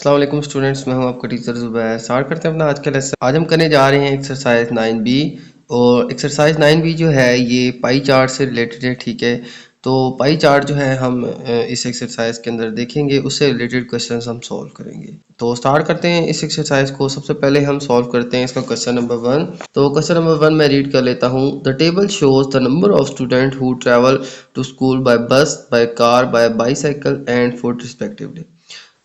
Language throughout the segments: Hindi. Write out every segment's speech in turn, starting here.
अस्सलाम वालेकुम स्टूडेंट्स, मैं हूं आपका टीचर ज़ुबैर। स्टार्ट करते हैं अपना आज का लेसन। आज हम करने जा रहे हैं एक्सरसाइज 9B। और एक्सरसाइज 9B जो है ये पाई चार्ट से रिलेटेड है, ठीक है। तो पाई चार्ट जो है हम इस एक्सरसाइज के अंदर देखेंगे, उससे रिलेटेड क्वेश्चंस हम सॉल्व करेंगे। तो स्टार्ट करते हैं इस एक्सरसाइज को। सबसे पहले हम सॉल्व करते हैं इसका क्वेश्चन नंबर 1। तो क्वेश्चन नंबर 1 मैं रीड कर लेता हूँ। The table shows the number of student who travel to school by bus, by car, by bicycle and foot respectively.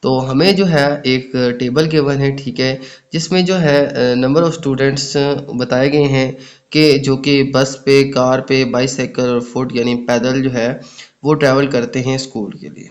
तो हमें जो है एक टेबल गिवन है, ठीक है, जिसमें जो है नंबर ऑफ स्टूडेंट्स बताए गए हैं कि जो कि बस पे, कार पे, बाईसाइकिल और फुट यानी पैदल जो है वो ट्रैवल करते हैं स्कूल के लिए,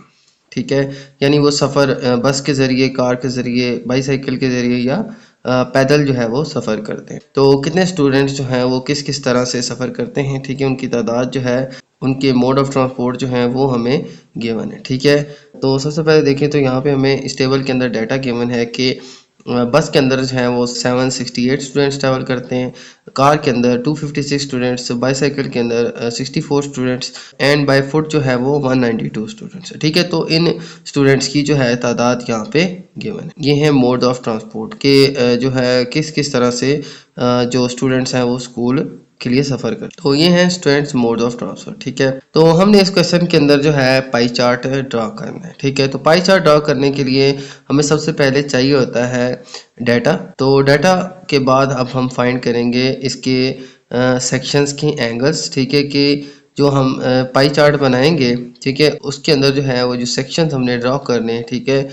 ठीक है। यानी वो सफ़र बस के ज़रिए, कार के ज़रिए, बाईसाइकिल के ज़रिए या पैदल जो है वो सफ़र करते हैं। तो कितने स्टूडेंट्स जो हैं वो किस किस तरह से सफ़र करते हैं, ठीक है, उनकी तादाद जो है, उनके मोड ऑफ ट्रांसपोर्ट जो हैं वो हमें गिवन है, ठीक है। तो सबसे पहले देखें तो यहाँ पे हमें इस टेबल के अंदर डाटा गिवन है कि बस के अंदर जो है वो 768 स्टूडेंट्स ट्रैवल करते हैं, कार के अंदर 256 स्टूडेंट्स, बाईसाइकिल के अंदर 64 स्टूडेंट्स एंड बाय फुट जो है वो 192 स्टूडेंट्स है, ठीक है। तो इन स्टूडेंट्स की जो है तादाद यहाँ पे गिवन है। ये है मोड ऑफ ट्रांसपोर्ट के जो है किस किस तरह से जो स्टूडेंट्स हैं वो स्कूल के लिए सफ़र कर। तो ये हैं स्टूडेंट्स मोड ऑफ ट्रांसफर, ठीक है। तो हमने इस क्वेश्चन के अंदर जो है पाई चार्ट ड्रा करना है, ठीक है। तो पाई चार्ट ड्रा करने के लिए हमें सबसे पहले चाहिए होता है डाटा। तो डाटा के बाद अब हम फाइंड करेंगे इसके सेक्शंस के एंगल्स, ठीक है, कि जो हम पाई चार्ट बनाएंगे, ठीक है, उसके अंदर जो है वो जो सेक्शंस हमने ड्रा करने हैं, ठीक है,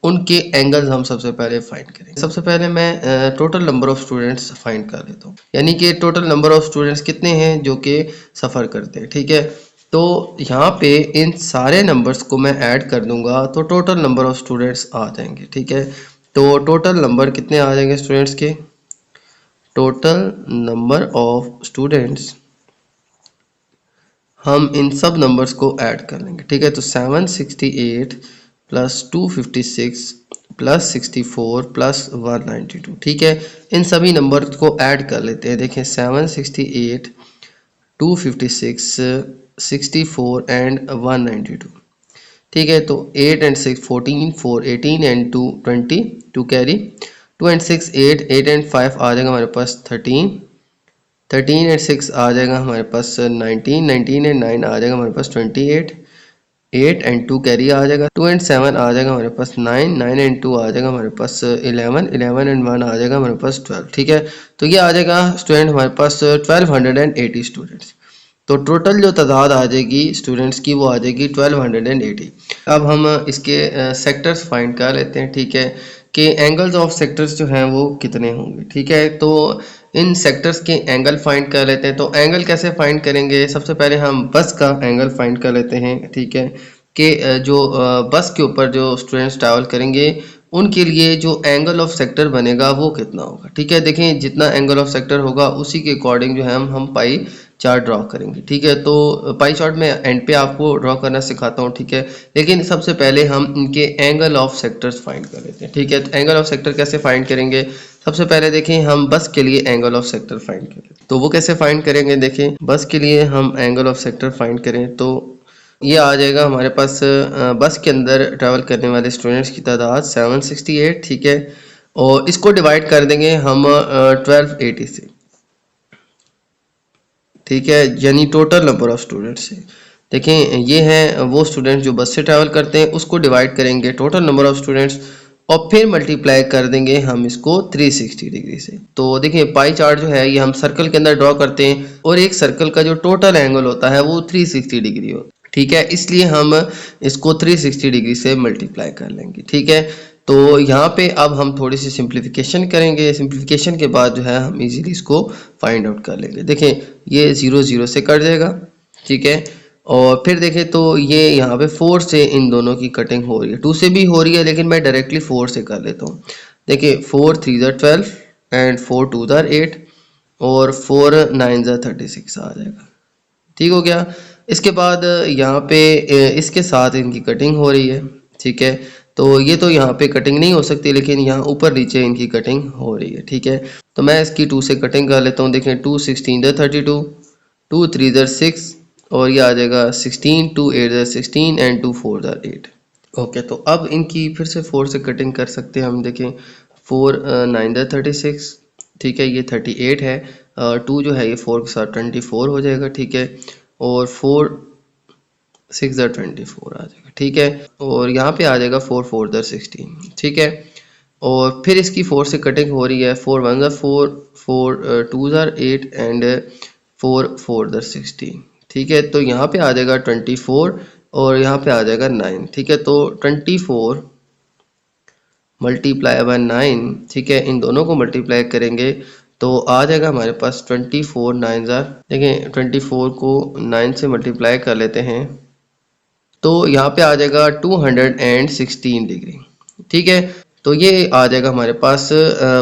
उनके एंगल्स हम सबसे पहले फाइंड करेंगे। सबसे पहले मैं total number of students find कर लेता हूँ, यानी कि टोटल नंबर ऑफ स्टूडेंट्स कितने हैं जो कि सफ़र करते हैं, ठीक है। तो यहाँ पे इन सारे नंबर्स को मैं ऐड कर दूंगा तो टोटल नंबर ऑफ स्टूडेंट्स आ जाएंगे, ठीक है। तो टोटल नंबर कितने आ जाएंगे स्टूडेंट्स के? टोटल नंबर ऑफ स्टूडेंट्स हम इन सब नंबर्स को ऐड कर लेंगे, ठीक है। तो 768 प्लस 256 प्लस 64 प्लस 192, ठीक है। इन सभी नंबर को ऐड कर लेते हैं। देखें 768, 256, 64 एंड 192, ठीक है। तो 8 and 6 14, 4 18 and 2 20, 2 carry, 2 and 6 8, 8 and 5 आ जाएगा हमारे पास 13, 13 एंड 6 आ जाएगा हमारे पास 19, 19 एंड 9 आ जाएगा हमारे पास 28, 8 एंड 2 कैरी आ जाएगा, 2 एंड 7 आ जाएगा हमारे पास 9, 9 एंड 2 आ जाएगा हमारे पास 11, 11 एंड 1 आ जाएगा हमारे पास 12, ठीक है। तो ये आ जाएगा स्टूडेंट हमारे पास 1280 स्टूडेंट्स। तो टोटल जो तादाद आ जाएगी स्टूडेंट्स की वो आ जाएगी 1280। अब हम इसके सेक्टर्स फाइंड कर लेते हैं, ठीक है, कि एंगल्स ऑफ सेक्टर्स जो हैं वो कितने होंगे, ठीक है। तो इन सेक्टर्स के एंगल फाइंड कर लेते हैं। तो एंगल कैसे फाइंड करेंगे? सबसे पहले हम बस का एंगल फाइंड कर लेते हैं, ठीक है, कि जो बस के ऊपर जो स्टूडेंट्स ट्रैवल करेंगे उनके लिए जो एंगल ऑफ सेक्टर बनेगा वो कितना होगा, ठीक है। देखें जितना एंगल ऑफ सेक्टर होगा उसी के अकॉर्डिंग जो है हम पाई चार्ट ड्रॉ करेंगे, ठीक है। तो पाई चार्ट में एंड पे आपको ड्रॉ करना सिखाता हूँ, ठीक है, लेकिन सबसे पहले हम इनके एंगल ऑफ सेक्टर्स फाइंड कर लेते हैं, ठीक है। तो एंगल ऑफ सेक्टर कैसे फाइंड करेंगे? सबसे पहले देखें हम बस के लिए एंगल ऑफ सेक्टर फाइंड करें, तो वो कैसे फाइंड करेंगे? देखें बस के लिए हम एंगल ऑफ सेक्टर फाइंड करें तो ये आ जाएगा हमारे पास बस के अंदर ट्रैवल करने वाले स्टूडेंट्स की तादाद 768, ठीक है, और इसको डिवाइड कर देंगे हम 1280 से, ठीक है, यानी टोटल नंबर ऑफ स्टूडेंट्स से। देखें ये हैं वो स्टूडेंट्स जो बस से ट्रैवल करते हैं, उसको डिवाइड करेंगे टोटल नंबर ऑफ स्टूडेंट्स और फिर मल्टीप्लाई कर देंगे हम इसको 360 डिग्री से। तो देखिए पाई चार्ट जो है ये हम सर्कल के अंदर ड्रॉ करते हैं और एक सर्कल का जो टोटल एंगल होता है वो 360 डिग्री होता है, ठीक है, इसलिए हम इसको 360 डिग्री से मल्टीप्लाई कर लेंगे, ठीक है। तो यहाँ पे अब हम थोड़ी सी सिंप्लीफिकेशन करेंगे। सिंप्लीफिकेशन के बाद जो है हम इजीली इसको फाइंड आउट कर लेंगे। देखें ये 0 0 से कट जाएगा, ठीक है, और फिर देखें तो ये यहाँ पे 4 से इन दोनों की कटिंग हो रही है, 2 से भी हो रही है लेकिन मैं डायरेक्टली 4 से कर लेता हूँ। देखिए 4 3 12 एंड 4 2 8 और 4 9 36 आ जाएगा, ठीक हो गया। इसके बाद यहाँ पे इसके साथ इनकी कटिंग हो रही है, ठीक है। तो ये तो यहाँ पे कटिंग नहीं हो सकती लेकिन यहाँ ऊपर नीचे इनकी कटिंग हो रही है, ठीक है। तो मैं इसकी 2 से कटिंग कर लेता हूँ। देखें 2 16 32, 2 3 6 और ये आ जाएगा 16, 2 8 16 एंड 2 4 8, ओके, तो अब इनकी फिर से 4 से कटिंग कर सकते हैं हम। देखें 4 9 36, ठीक है, ये 38 है। 2 जो है ये 4 के साथ 24 हो जाएगा, ठीक है, और 4 6 24 आ जाएगा, ठीक है, और यहाँ पे आ जाएगा 4 4 16, ठीक है। और फिर इसकी 4 से कटिंग हो रही है, 4 1 4, 4 2 8 एंड 4 4 16, ठीक है। तो यहाँ पे आ जाएगा 24 और यहाँ पे आ जाएगा 9, ठीक है। तो 24 मल्टीप्लाई बाय 9, ठीक है, इन दोनों को मल्टीप्लाई करेंगे तो आ जाएगा हमारे पास 24 9 जार, देखें 24 को 9 से मल्टीप्लाई कर लेते हैं तो यहाँ पे आ जाएगा 216 डिग्री, ठीक है। तो ये आ जाएगा हमारे पास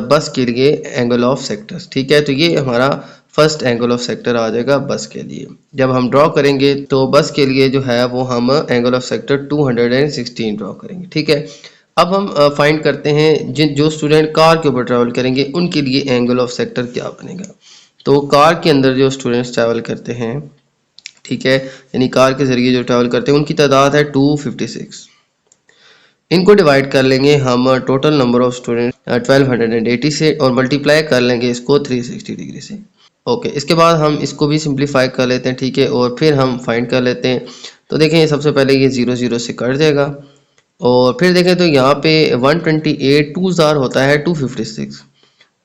बस के लिए एंगल ऑफ सेक्टर, ठीक है। तो ये हमारा फर्स्ट एंगल ऑफ सेक्टर आ जाएगा बस के लिए। जब हम ड्रॉ करेंगे तो बस के लिए जो है वो हम एंगल ऑफ सेक्टर 216 ड्रॉ करेंगे, ठीक है। अब हम फाइंड करते हैं जो स्टूडेंट कार के ऊपर ट्रैवल करेंगे उनके लिए एंगल ऑफ सेक्टर क्या बनेगा। तो कार के अंदर जो स्टूडेंट्स ट्रैवल करते हैं, ठीक है, यानी कार के जरिए जो ट्रैवल करते हैं उनकी तादाद है 256। इनको डिवाइड कर लेंगे हम टोटल नंबर ऑफ स्टूडेंट 1280 से और मल्टीप्लाई कर लेंगे इसको 360 डिग्री से। ओके, इसके बाद हम इसको भी सिंप्लीफाई कर लेते हैं, ठीक है, और फिर हम फाइंड कर लेते हैं। तो देखें सबसे पहले ये 0 0 से कट जाएगा और फिर देखें तो यहाँ पे 128 2 जार होता है 256,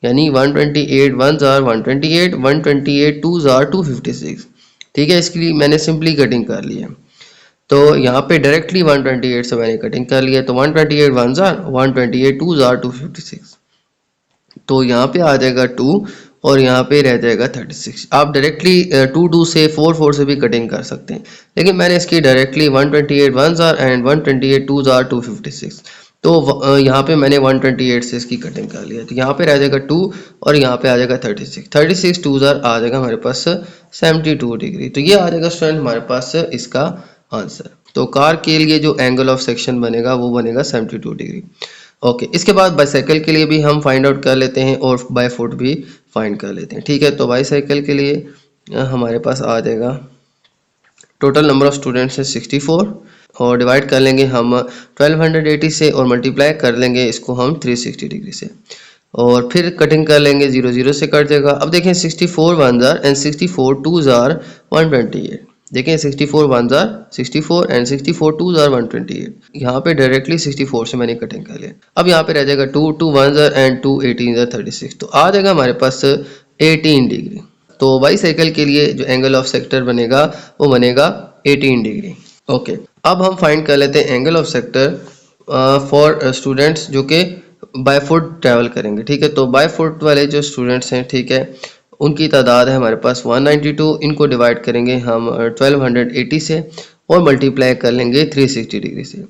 यानी 128 1 जार 128 128 2 जार 256, ठीक है। इसके लिए मैंने सिंपली कटिंग कर लिया, तो यहाँ पे डायरेक्टली 128 से मैंने कटिंग कर लिया, तो 128 1 जार 128 2 जार 256, तो यहाँ पे आ जाएगा 2 और यहाँ पे रह जाएगा 36। आप डायरेक्टली 2 2 से 4 4 से भी कटिंग कर सकते हैं, लेकिन मैंने इसकी डायरेक्टली 128 1 जार एंड 128 2 जार 256, तो यहाँ पे मैंने 128 से इसकी कटिंग कर लिया, तो यहाँ पे रह जाएगा 2 और यहाँ पे आ जाएगा 36, 36 2 जार आ जाएगा हमारे पास 72 डिग्री। तो ये आ जाएगा स्टूडेंट हमारे पास इसका आंसर। तो कार के लिए जो एंगल ऑफ सेक्शन बनेगा वो बनेगा 72 डिग्री। ओके, इसके बाद बाईसाइकिल के लिए भी हम फाइंड आउट कर लेते हैं और बाय फुट भी फाइंड कर लेते हैं, ठीक है। तो बाईसाइकिल के लिए हमारे पास आ जाएगा टोटल नंबर ऑफ स्टूडेंट्स है 64 और डिवाइड कर लेंगे हम 1280 से और मल्टीप्लाई कर लेंगे इसको हम 360 डिग्री से और फिर कटिंग कर लेंगे, 0 0 से कट जाएगा। अब देखें 64 1 जार एंड 64 2 जार 128, देखें 64 1 जार 64 एंड 64 2 जार 128, यहाँ पे डायरेक्टली 64 से मैंने कटिंग कर लिया। अब यहाँ पे रह जाएगा 2 2 1 जार एंड 2 18 जार 36, तो आ जाएगा हमारे पास 18 डिग्री। तो बाईसाइकिल के लिए जो एंगल ऑफ सेक्टर बनेगा वो बनेगा 18 डिग्री। ओके, अब हम फाइंड कर लेते हैं angle of sector for students जो कि बाय फुट ट्रैवल करेंगे, ठीक है। तो बाय फुट वाले जो स्टूडेंट्स हैं, ठीक है, उनकी तादाद है हमारे पास 192। इनको डिवाइड करेंगे हम 1280 से और मल्टीप्लाई कर लेंगे 360 डिग्री से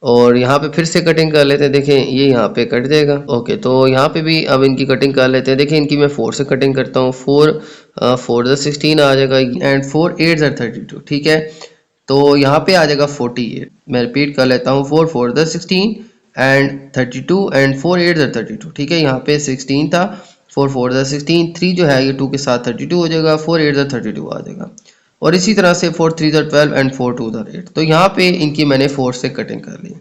और यहाँ पे फिर से कटिंग कर लेते हैं। देखें ये यहाँ पे कट जाएगा। ओके, तो यहाँ पे भी अब इनकी कटिंग कर लेते हैं। देखें इनकी मैं 4 से कटिंग करता हूँ, 4 4 16 आ जाएगा एंड 4 8 32, ठीक है। तो यहाँ पे आ जाएगा 48। मैं रिपीट कर लेता हूँ, 4 4 16 एंड 32 एंड 4 8 32, ठीक है। यहाँ पे 16 था, 4 4 16, 3 जो है ये 2 के साथ 32 हो जाएगा, 4 8 32 आ जाएगा और इसी तरह से 4 3 12 एंड 4 2 8। तो यहाँ पे इनकी मैंने 4 से कटिंग कर ली।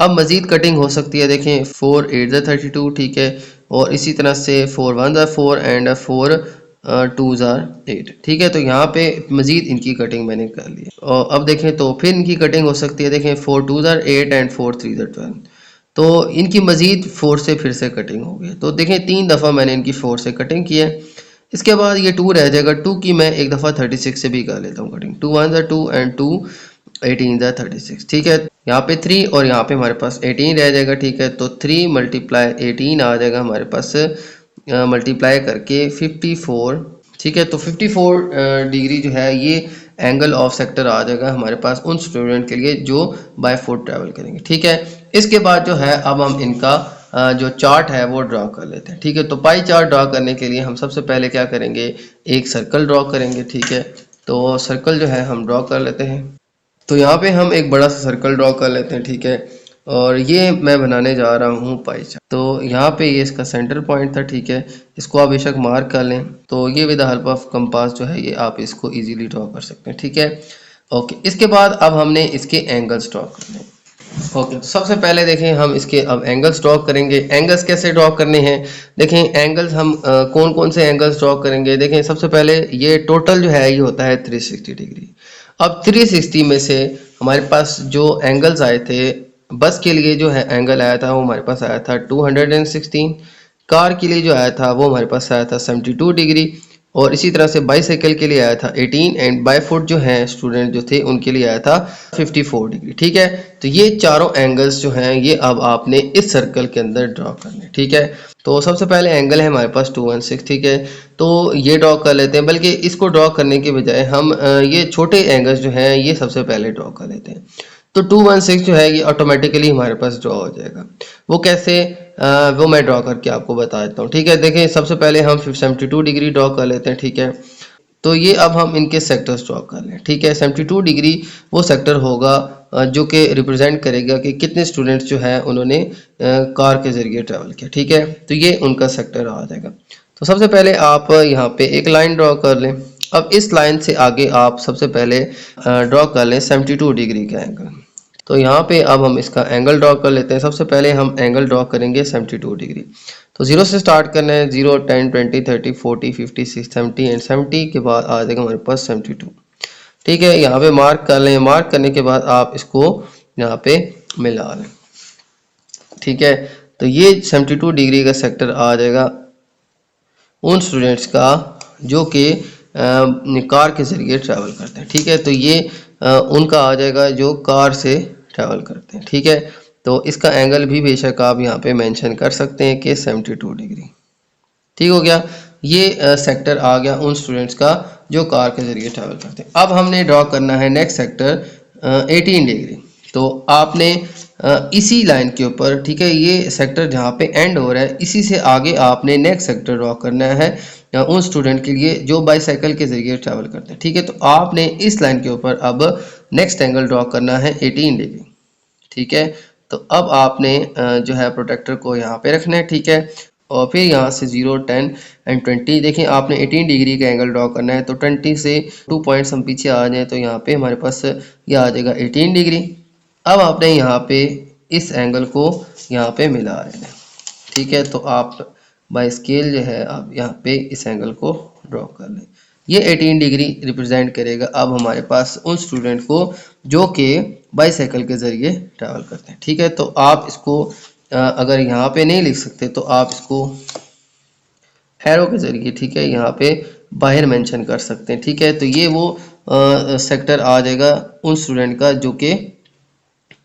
अब मजीद कटिंग हो सकती है, देखें 4 8 32, ठीक है, और इसी तरह से 4 1 4 एंड 4 2 8, ठीक है। तो यहाँ पे मजीद इनकी कटिंग मैंने कर ली और अब देखें तो फिर इनकी कटिंग हो सकती है। देखें 4 2 8 एंड 4 3 12, तो इनकी मजीद 4 से फिर से कटिंग हो गई। तो देखें 3 दफ़ा मैंने इनकी 4 से कटिंग की है। इसके बाद ये 2 रह जाएगा, 2 की मैं एक दफ़ा 36 से भी कर लेता हूँ कटिंग, 2 1 2 एंड 2 18 36, ठीक है। यहाँ पे 3 और यहाँ पे हमारे पास 18 रह जाएगा, ठीक है। तो 3 मल्टीप्लाई 18 आ जाएगा हमारे पास मल्टीप्लाई करके 54, ठीक है। तो 54 डिग्री जो है ये एंगल ऑफ सेक्टर आ जाएगा हमारे पास उन स्टूडेंट के लिए जो बाय फुट ट्रैवल करेंगे, ठीक है। इसके बाद जो है अब हम इनका जो चार्ट है वो ड्रॉ कर लेते हैं, ठीक है। तो पाई चार्ट ड्रॉ करने के लिए हम सबसे पहले क्या करेंगे, एक सर्कल ड्रॉ करेंगे, ठीक है। तो सर्कल जो है हम ड्रॉ कर लेते हैं। तो यहाँ पे हम एक बड़ा सा सर्कल ड्रॉ कर लेते हैं, ठीक है, और ये मैं बनाने जा रहा हूँ पाई चार्ट। तो यहाँ पे ये इसका सेंटर पॉइंट था, ठीक है, इसको आप बेशक मार्क कर लें। तो ये with the help of compass जो है ये आप इसको इजीली ड्रॉ कर सकते हैं, ठीक है। ओके, इसके बाद अब हमने इसके एंगल्स ड्रॉ करने हैं। ओके, तो सबसे पहले देखें हम इसके अब एंगल्स ड्रॉ करेंगे। एंगल्स कैसे ड्रॉ करने हैं? देखें एंगल्स हम कौन कौन से एंगल्स ड्रॉ करेंगे। देखें सबसे पहले ये टोटल जो है ये होता है 360 डिग्री। अब 360 में से हमारे पास जो एंगल्स आए थे, बस के लिए जो है एंगल आया था वो हमारे पास आया था 216। कार के लिए जो आया था वो हमारे पास आया था 72 डिग्री। और इसी तरह से बाईसाइकिल के लिए आया था 18 एंड बाई फुट जो है स्टूडेंट जो थे उनके लिए आया था 54 डिग्री। ठीक है, तो ये चारों एंगल्स जो हैं ये अब आपने इस सर्कल के अंदर ड्रॉ करने। ठीक है, तो सबसे पहले एंगल है हमारे पास 216। ठीक है, तो ये ड्रॉ कर लेते हैं, बल्कि इसको ड्रॉ करने के बजाय हम ये छोटे एंगल्स जो हैं ये सबसे पहले ड्रॉ कर लेते हैं। तो 216 जो है ये ऑटोमेटिकली हमारे पास ड्रॉ हो जाएगा। वो कैसे, वो मैं ड्रॉ करके आपको बता देता हूँ। ठीक है, देखें सबसे पहले हम 72 डिग्री ड्रॉ कर लेते हैं। ठीक है, तो ये अब हम इनके सेक्टर्स ड्रॉ कर लें। ठीक है, 72 डिग्री वो सेक्टर होगा जो कि रिप्रेजेंट करेगा कि कितने स्टूडेंट्स जो है उन्होंने कार के ज़रिए ट्रैवल किया। ठीक है, तो ये उनका सेक्टर आ जाएगा। तो सबसे पहले आप यहाँ पे एक लाइन ड्रॉ कर लें। अब इस लाइन से आगे आप सबसे पहले ड्रॉ कर लें 72 डिग्री का एंगल। तो यहाँ पे अब हम इसका एंगल ड्रॉ कर लेते हैं। सबसे पहले हम एंगल ड्रॉ करेंगे 72 डिग्री। तो 0 से स्टार्ट करना है, 0, 10, 20, 30, 40, 50, 60, 70 एंड 70 के बाद आ जाएगा हमारे पास 72। ठीक है, यहाँ पे मार्क कर लें। मार्क करने के बाद आप इसको यहाँ पे मिला लें। ठीक है, तो ये 72 डिग्री का सेक्टर आ जाएगा उन स्टूडेंट्स का जो कि कार के ज़रिए ट्रैवल करते हैं। ठीक है, तो ये उनका आ जाएगा जो कार से ट्रैवल करते हैं। ठीक है, तो इसका एंगल भी बेशक आप यहाँ पे मेंशन कर सकते हैं कि 72 डिग्री। ठीक हो गया, ये सेक्टर आ गया उन स्टूडेंट्स का जो कार के ज़रिए ट्रैवल करते हैं। अब हमने ड्रॉ करना है नेक्स्ट सेक्टर 18 डिग्री। तो आपने इसी लाइन के ऊपर, ठीक है, ये सेक्टर जहाँ पे एंड हो रहा है इसी से आगे आपने नेक्स्ट सेक्टर ड्रॉ करना है उन स्टूडेंट के लिए जो बाईसाइकिल के ज़रिए ट्रैवल करते हैं। ठीक है, तो आपने इस लाइन के ऊपर अब नेक्स्ट एंगल ड्रॉ करना है 18 डिग्री। ठीक है, तो अब आपने जो है प्रोटेक्टर को यहाँ पे रखना है। ठीक है, और फिर यहाँ से 0, 10 एंड 20 देखें आपने 18 डिग्री का एंगल ड्रॉ करना है। तो 20 से 2 पॉइंट्स हम पीछे आ जाएं तो यहाँ पे हमारे पास ये आ जाएगा 18 डिग्री। अब आपने यहाँ पे इस एंगल को यहाँ पे मिला लेना है। ठीक है, तो आप बाय स्केल जो है आप यहाँ पे इस एंगल को ड्रॉ कर लें। ये 18 डिग्री रिप्रेजेंट करेगा अब हमारे पास उन स्टूडेंट को जो कि बाईसाइकिल के ज़रिए ट्रैवल करते हैं। ठीक है, तो आप इसको अगर यहाँ पे नहीं लिख सकते तो आप इसको एरो के ज़रिए, ठीक है, यहाँ पे बाहर मेंशन कर सकते हैं। ठीक है, तो ये वो सेक्टर आ जाएगा उन स्टूडेंट का जो कि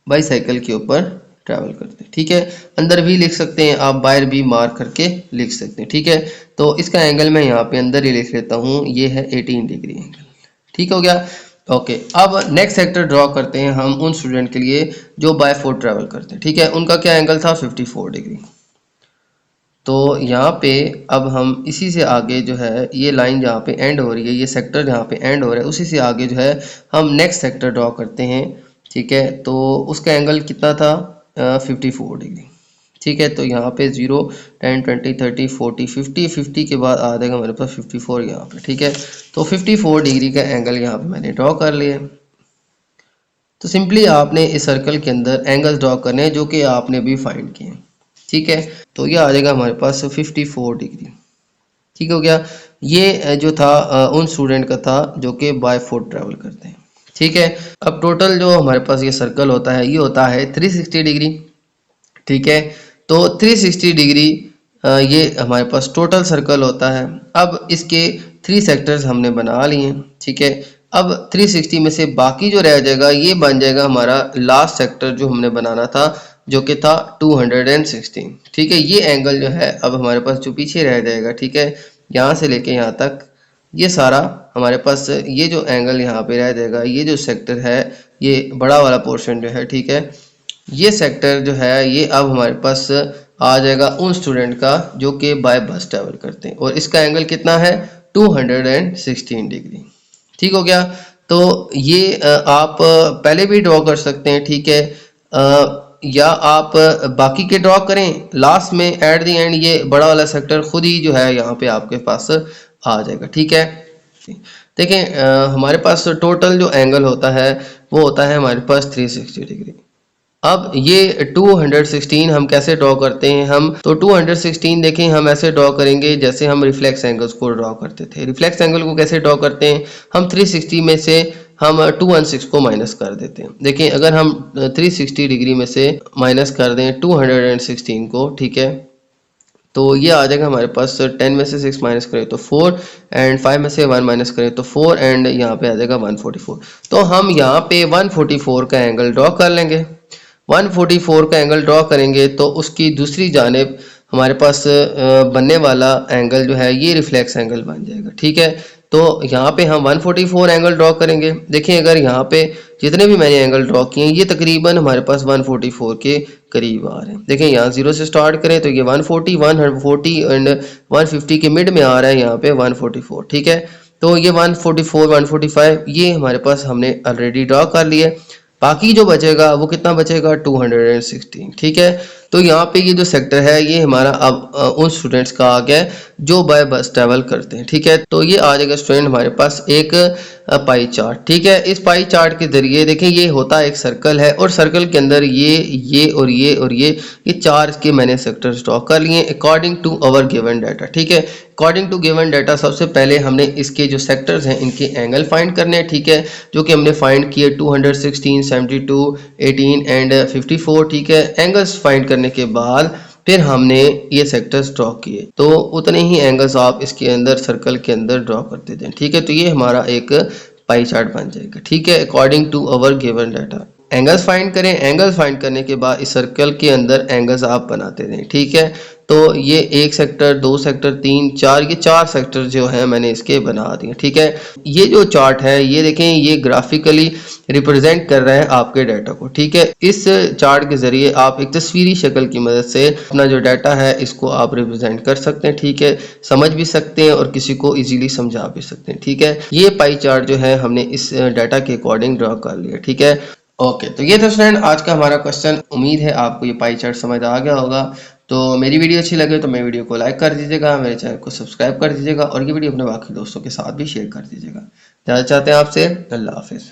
बाईसाइकिल के ऊपर ट्रैवल करते हैं। ठीक है, अंदर भी लिख सकते हैं आप, बाहर भी मार्क करके लिख सकते हैं। ठीक है, तो इसका एंगल मैं यहाँ पे अंदर ही लिख लेता हूँ, ये है 18 डिग्री एंगल। ठीक हो गया, ओके। अब नेक्स्ट सेक्टर ड्रॉ करते हैं हम उन स्टूडेंट के लिए जो बाय फुट ट्रैवल करते हैं। ठीक है, उनका क्या एंगल था 54 डिग्री। तो यहाँ पे अब हम इसी से आगे जो है ये लाइन जहाँ पे एंड हो रही है, ये सेक्टर जहाँ पे एंड हो रहा है उसी से आगे जो है हम नेक्स्ट सेक्टर ड्रॉ करते हैं। ठीक है, तो उसका एंगल कितना था 54 डिग्री। ठीक है, तो यहाँ पे 0, 10, 20, 30, 40, 50, 50 के बाद आ जाएगा हमारे पास 54 यहाँ पे। ठीक है, तो 54 डिग्री का एंगल यहाँ पे मैंने ड्रॉ कर लिया। तो सिंपली आपने इस सर्कल के अंदर एंगल्स ड्रॉ करने हैं जो कि आपने भी फाइंड किए हैं। ठीक है, तो ये आ जाएगा हमारे पास 54 डिग्री। ठीक हो गया, ये जो था उन स्टूडेंट का था जो कि बाय फुट ट्रैवल करते हैं। ठीक है, अब टोटल जो हमारे पास ये सर्कल होता है ये होता है 360 डिग्री। ठीक है, तो 360 डिग्री ये हमारे पास टोटल सर्कल होता है। अब इसके 3 सेक्टर्स हमने बना लिए। ठीक है, अब 360 में से बाकी जो रह जाएगा ये बन जाएगा हमारा लास्ट सेक्टर जो हमने बनाना था जो कि था 216। ठीक है, ये एंगल जो है अब हमारे पास जो पीछे रह जाएगा, ठीक है, यहाँ से लेके यहाँ तक ये सारा हमारे पास ये जो एंगल यहाँ पे रह जाएगा, ये जो सेक्टर है ये बड़ा वाला पोर्शन जो है, ठीक है, ये सेक्टर जो है ये अब हमारे पास आ जाएगा उन स्टूडेंट का जो कि बाय बस ट्रैवल करते हैं और इसका एंगल कितना है 216 डिग्री। ठीक हो गया, तो ये आप पहले भी ड्रॉ कर सकते हैं। ठीक है, या आप बाकी के ड्रॉ करें लास्ट में एट द एंड ये बड़ा वाला सेक्टर खुद ही जो है यहाँ पे आपके पास आ जाएगा। ठीक है, देखें हमारे पास टोटल जो एंगल होता है वो होता है हमारे पास 360 डिग्री। अब ये 216 हम कैसे ड्रॉ करते हैं हम, तो 216 देखें हम ऐसे ड्रॉ करेंगे जैसे हम रिफ्लेक्स एंगल्स को ड्रॉ करते थे। रिफ्लेक्स एंगल को कैसे ड्रॉ करते हैं, हम 360 में से हम 216 को माइनस कर देते हैं। देखिए अगर हम 360 डिग्री में से माइनस कर दें 216 को, ठीक है, तो ये आ जाएगा हमारे पास 10 में से 6 माइनस करें तो 4 एंड 5 में से 1 माइनस करें तो 4 एंड यहाँ पे आ जाएगा 144। तो हम यहाँ पे 144 का एंगल ड्रॉ कर लेंगे। 144 का एंगल ड्रॉ करेंगे तो उसकी दूसरी जानिब हमारे पास बनने वाला एंगल जो है ये रिफ्लेक्स एंगल बन जाएगा, ठीक है। तो यहाँ पे हम 144 एंगल ड्रॉ करेंगे। देखिए अगर यहाँ पे जितने भी मैंने एंगल ड्रॉ किए हैं ये तकरीबन हमारे पास 144 के करीब आ रहे हैं। देखिए यहाँ 0 से स्टार्ट करें तो ये 140 एंड 150 के मिड में आ रहा है यहाँ पे 144, ठीक है। तो ये 144 145 ये हमारे पास हमने ऑलरेडी ड्रॉ कर लिया। बाकी जो बचेगा वो कितना बचेगा 216, ठीक है। तो यहाँ पे ये जो सेक्टर है ये हमारा अब उन स्टूडेंट्स का आ गया जो बाय बस ट्रैवल करते हैं, ठीक है। तो ये आ जाएगा स्टूडेंट हमारे पास एक पाई चार्ट, ठीक है। इस पाई चार्ट के जरिए देखें ये होता है एक सर्कल है और सर्कल के अंदर ये और ये चार के मैंने सेक्टर्स ड्रॉ कर लिए according to our given data, ठीक है। अकॉर्डिंग टू गिवन डाटा सबसे पहले हमने इसके जो सेक्टर्स हैं इनके एंगल फाइंड करने हैं, ठीक है, जो कि हमने फाइंड किए 216, 72, 18 एंड 54, ठीक है। एंगल्स फाइंड करने के बाद फिर हमने ये सेक्टर्स ड्रॉ किए, तो उतने ही एंगल्स आप इसके अंदर सर्कल के अंदर ड्रॉ करते दें, ठीक है। तो ये हमारा एक पाई चार्ट बन जाएगा, ठीक है, according to our given data. Angles find करें, एंगल्स फाइंड करने के बाद इस सर्कल के अंदर एंगल्स आप बनाते दें, ठीक है। तो ये एक सेक्टर, दो सेक्टर, तीन, चार, ये चार सेक्टर जो है मैंने इसके बना दिए, ठीक है। ये जो चार्ट है ये देखें ये ग्राफिकली रिप्रेजेंट कर रहा है आपके डाटा को, ठीक है। इस चार्ट के जरिए आप एक तस्वीरी शक्ल की मदद से अपना जो डाटा है इसको आप रिप्रेजेंट कर सकते हैं, ठीक है, समझ भी सकते हैं और किसी को इजीली समझा भी सकते हैं, ठीक है। ये पाई चार्ट जो है हमने इस डाटा के अकॉर्डिंग ड्रॉ कर लिया, ठीक है। ओके, तो ये था स्टूडेंट आज का हमारा क्वेश्चन। उम्मीद है आपको ये पाई चार्ट समझ आ गया होगा। तो मेरी वीडियो अच्छी लगे तो मेरी वीडियो को लाइक कर दीजिएगा, मेरे चैनल को सब्सक्राइब कर दीजिएगा और ये वीडियो अपने बाकी दोस्तों के साथ भी शेयर कर दीजिएगा। ज़्यादा चाहते हैं आपसे। अल्लाह हाफिज़।